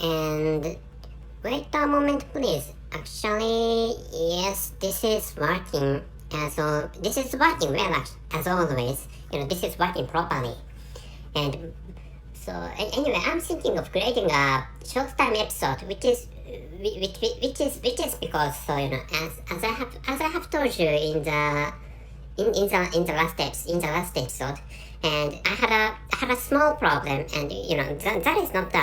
And wait a moment, please. Actually, yes, this is working this is working well as always. This is working properly. And so anyway, I'm thinking of creating a short-term episode, which is because as I have told you in the last episode, and I had a small problem, and that is not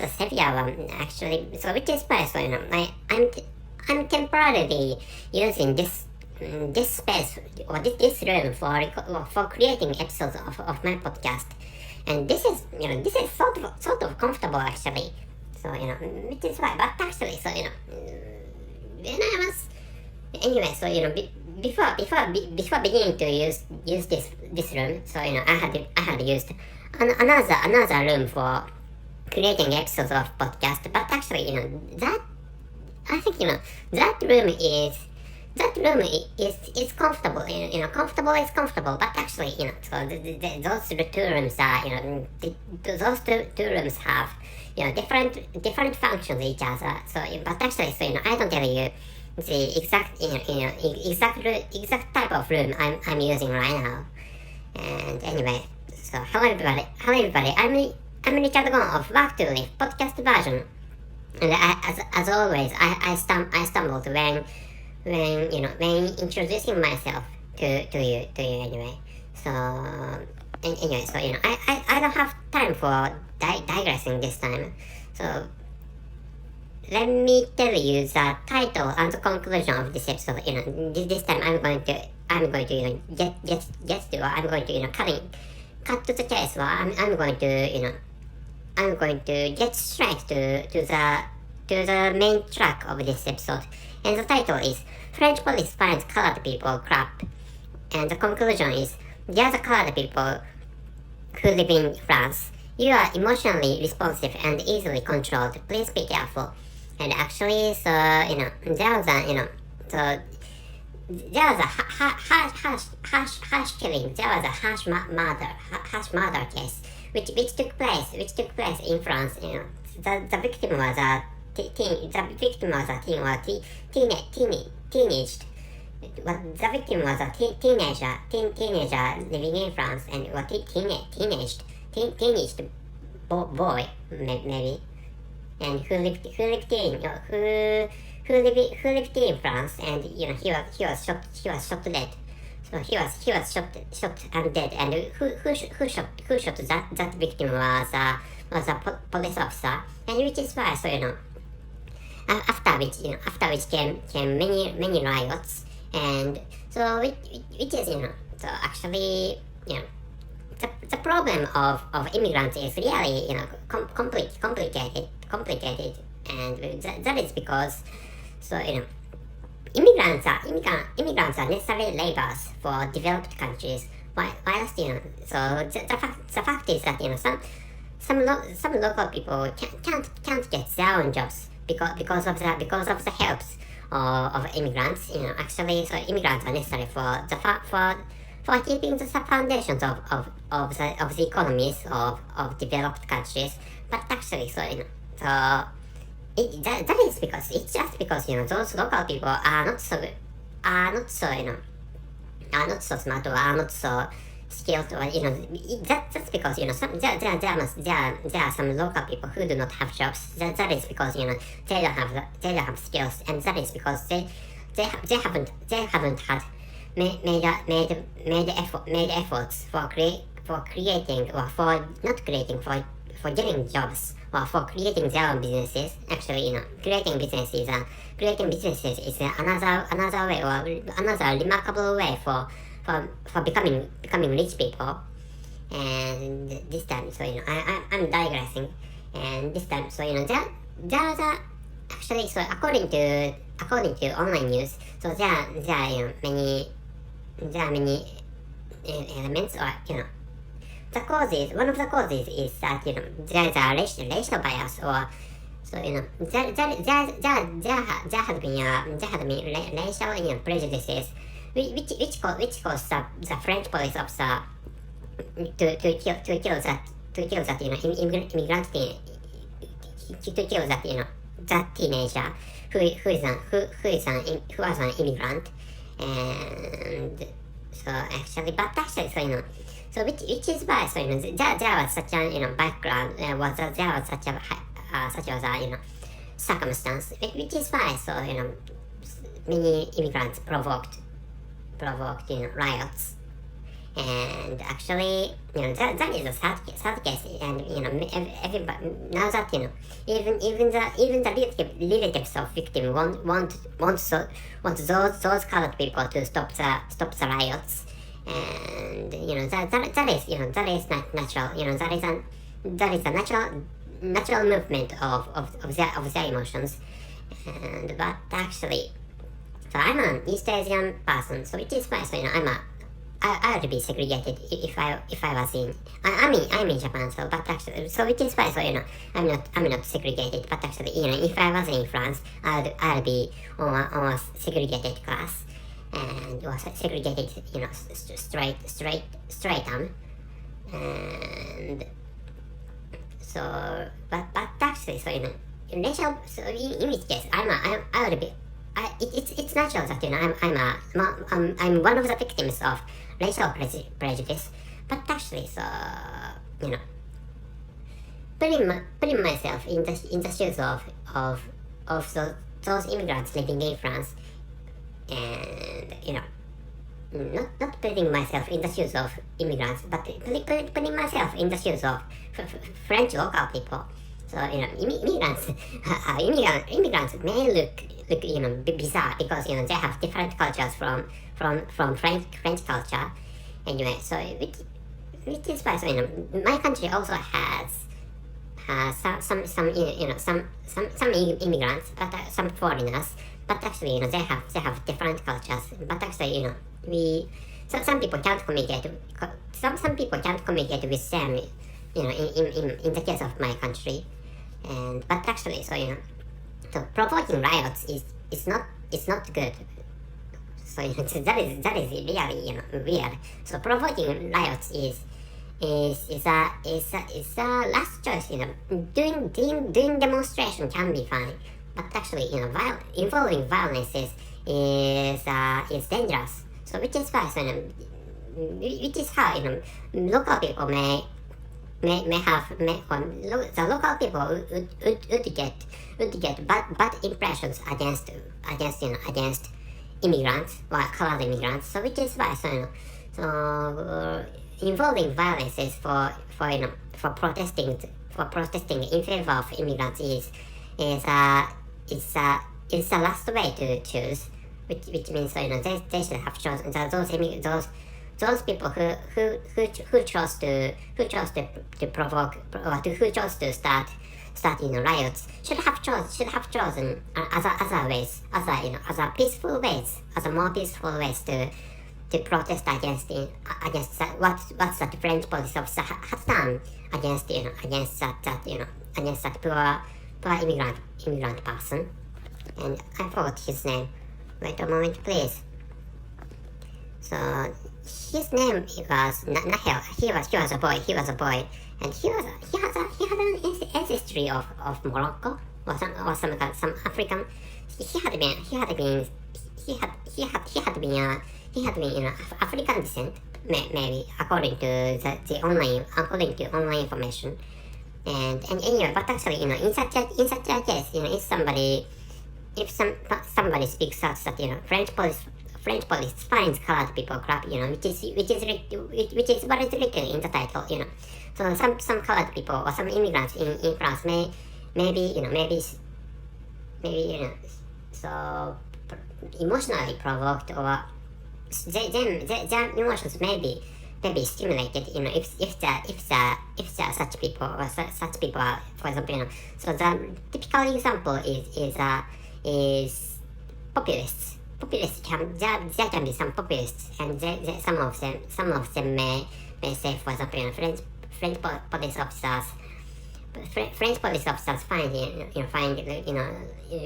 a severe one actually. So which is why I'm temporarily using this space or this room for creating episodes of my podcast, and this is sort of comfortable actually. So which is why. But actually, when I was anyway, so before beginning to use this room, so I had used another room for creating episodes of podcast. But actually, that I think that room is comfortable. Comfortable is comfortable. But actually, so those two rooms are those two rooms have different functions each other. So but actually, so I don't tell you the exact type of room I'm using right now. And anyway, so hello everybody. I'm Richard Gon of Work to Live podcast version. And as always, I stumbled when introducing myself to you anyway. So anyway, so I don't have time for digressing this time. So let me tell you the title and the conclusion of this episode. This time I'm going to cut to the chase. Well, I'm going to get straight to the main track of this episode. And the title is French police finds colored people crap. And the conclusion is the other colored people who live in France. You are emotionally responsive and easily controlled. Please be careful. And actually, so there was a harsh killing. There was a harsh murder case, which took place in France. The victim was a teenager living in France, and was teenaged boy maybe, and who lived in France, and he was shot dead. So he was shot and dead, and who shot that victim was a police officer, and which is why after which came many riots, and so which is so actually the problem of immigrants is really complicated, and that is because immigrants are necessary laborers for developed countries, whilst so the fact is that some local people can't get their own jobs because of the helps of immigrants. Actually, so immigrants are necessary for keeping the foundations of the economies of developed countries. But actually, that is because it's just because those local people are not so smart, or are not so skilled, or that's because there are some local people who do not have jobs. That is because they don't have skills, and that is because they haven't had made efforts for creating, or for not creating, for getting jobs, or for creating their own businesses. Actually, creating businesses is another way, or another remarkable way for becoming rich people. And this time, so I'm digressing, and this time, so there are actually, so according to online news, so there are many elements, or one of the causes is that there is a racial bias, or so there had been racial prejudices, which caused the French police officer to kill that immigrant to kill that, that teenager who was an immigrant. And so actually, but actually, so which is why, so there was such a background, there was such a circumstance, which is why, so many immigrants provoked riots. And actually, that is a sad case, and everybody now that even the relatives of victim want those colored people to stop the riots. And that is not natural. That is a natural movement of their emotions. And but actually, so I'm an East Asian person, so it is why, so I would be segregated if I was in. I'm in Japan, so but actually, so it is why, so I'm not segregated. But actually, if I was in France, I'd be on a segregated class, and was segregated, straight arm. And so but actually, so racial, so in which case I would be. It's natural that I'm one of the victims of racial prejudice, but actually, so putting myself in the shoes of those immigrants living in France, and not putting myself in the shoes of immigrants, but putting myself in the shoes of French local people. So immigrants may look bizarre because they have different cultures from French culture. Anyway, so which is why, so my country also has some immigrants, but some foreigners. But actually, they have different cultures. But actually, some people can't communicate. Some people can't communicate with them. In the case of my country. And but actually, so so provoking riots is not good. So that is really weird. So provoking riots is a last choice. Doing demonstration can be fine, but actually involving violence is dangerous. So which is why, so which is how local people may have the local people would get bad impressions against immigrants or colored immigrants. So which is why, so involving violence is for protesting in favor of immigrants is the last way to choose, which means, so they should have chosen those people who chose to provoke, or who chose to start riots should have chosen other ways, other peaceful ways, more peaceful ways to protest against what's that French police officer has done against that poor immigrant person. And I forgot his name. Wait a moment, please. So his name was Nahel. He was a boy, and he had an ancestry of Morocco or some African. He had been African descent, maybe according to online information. And anyway, but actually, in such a case, if somebody speaks out that French police finds colored people crap, which is what is written in the title, So some colored people or some immigrants in France maybe so emotionally provoked, or their emotions may be stimulated, if there are such people, or such people are, for example, so the typical example is populists. There can be some populists, and some of them may say, for example, French police officers find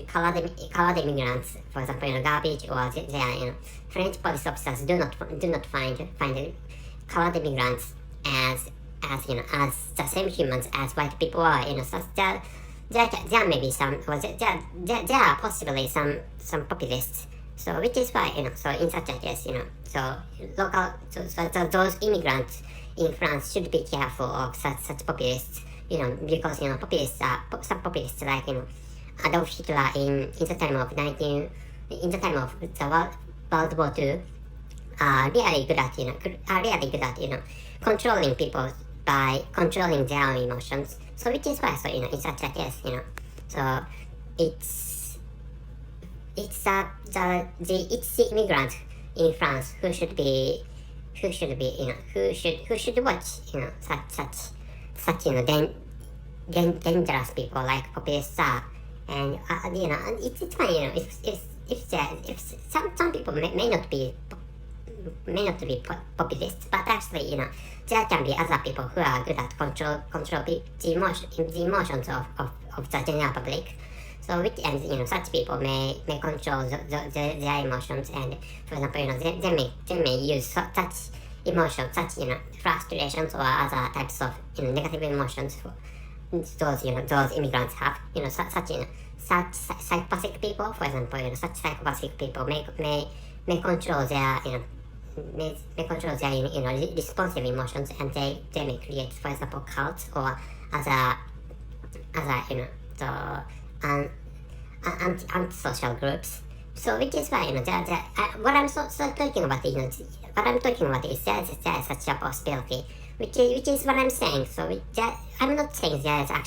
colored immigrants, for example, garbage, or French police officers do not find colored immigrants as the same humans as white people are. there may be some, or there are possibly some populists. So which is why, so in such a case, so so those immigrants in France should be careful of such populists, because populists are some populists like Adolf Hitler in the time of the World War II are really good at controlling people by controlling their own emotions. So which is why, so in such a case, so it's the immigrant in France who should watch such dangerous people like populists are. And it's fine, if some people may not be populists, but actually, there can be other people who are good at control the emotions of the general public. So which, and such people may control their emotions, and for example, they may use such emotions, such frustrations or other types of negative emotions for those immigrants have. Such psychopathic people, for example, such psychopathic people may control their may control their responsive emotions, and they may create, for example, cults or other the antisocial groups. So which is why what I'm talking about is there is such a possibility, which is what I'm saying. So I'm not saying there is an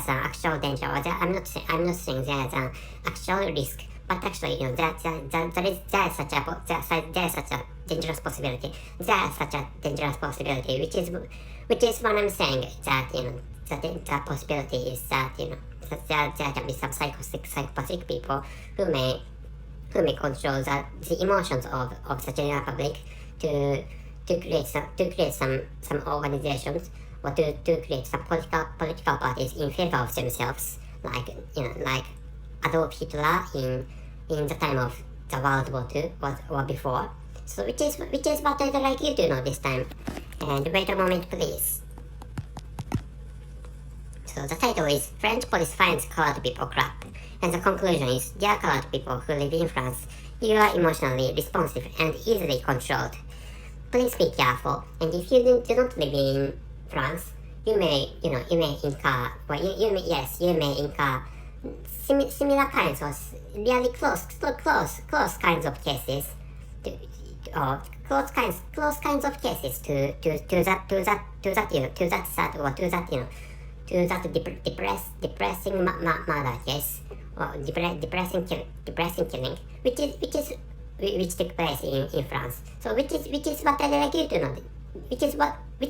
actual danger, or I'm not saying there is an actual risk, but actually there is such a dangerous possibility. There is such a dangerous possibility, which is what I'm saying, that the possibility is that there can be some psychopathic people who may control the emotions of the general public to create some organizations, or to create some political parties in favor of themselves, like Adolf Hitler in the time of the World War II or before. So which is what I'd like you to know this time. And wait a moment, please. So the title is French Police Finds Colored People Crap, and the conclusion is, dear colored people who live in France, you are emotionally responsive and easily controlled. Please be careful, and if you don't live in France, you may incur, you may incur similar kinds of really close kinds of cases, close kinds of cases to that depressing murder case, or depressing killing, which took place in France. So which is what I'd like you to know, which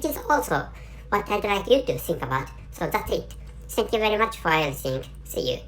is also what I'd like you to think about. So that's it. Thank you very much for everything. See you.